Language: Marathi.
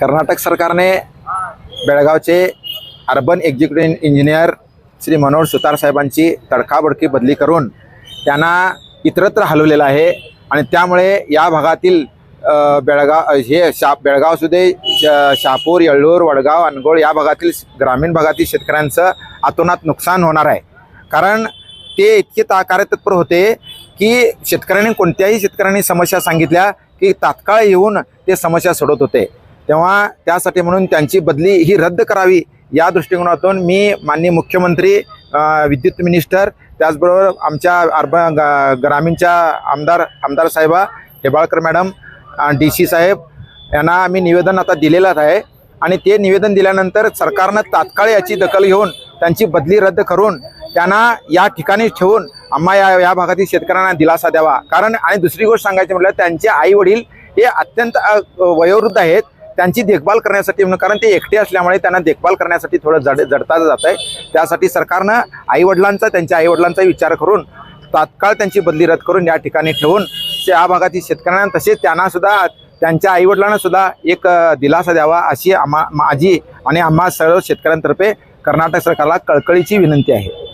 कर्नाटक सरकारने बेळगावचे urban executive engineer Shri Manohar Sutar साहेबांची तडकाबडकी बदली करून त्यांना इतरत्र हलवलेलं आहे आणि त्यामुळे या भागातील बेळगाव असू दे, शहापूर, येळ्ळूर, वडगाव, अनगोळ या भागातील ग्रामीण भागातील शेतकऱ्यांचं अतोनात नुकसान होणार आहे। कारण ते इतके कार्यतत्पर होते की कोणत्याही शेतकऱ्यांनी समस्या सांगितल्या की तात्काळ येऊन ते समस्या सोडवत होते। तेव्हा त्यासाठी म्हणून त्यांची बदली ही रद्द करावी या दृष्टिकोनातून मी माननीय मुख्यमंत्री, विद्युत मिनिस्टर, त्याचबरोबर आमच्या अर्बन ग्रामीणच्या आमदार साहेबा हेबाळकर मॅडम, DC साहेब यांना आम्ही निवेदन आता दिलेलंच आहे आणि ते निवेदन दिल्यानंतर सरकारनं तात्काळ याची दखल घेऊन त्यांची बदली रद्द करून त्यांना या ठिकाणी ठेवून या भागातील शेतकऱ्यांना दिलासा द्यावा। कारण आणि दुसरी गोष्ट सांगायची म्हटलं, त्यांचे आई वडील हे अत्यंत वयोवृद्ध आहेत, त्यांची देखभाल करण्यासाठी कारण ते एकटे असल्यामुळे त्यांना देखभाल करण्यासाठी थोडं जडता जात आहे। त्यासाठी सरकारनं त्यांच्या आईवडिलांचा विचार करून तात्काळ त्यांची बदली रद्द करून या ठिकाणी ठेवून या भागातील शेतकऱ्यांना तसेच त्यांना सुद्धा त्यांच्या आईवडिलांना सुद्धा एक दिलासा द्यावा अशी माझी आणि आम्हा सर्व शेतकऱ्यांतर्फे कर्नाटक सरकारला कळकळीची विनंती आहे।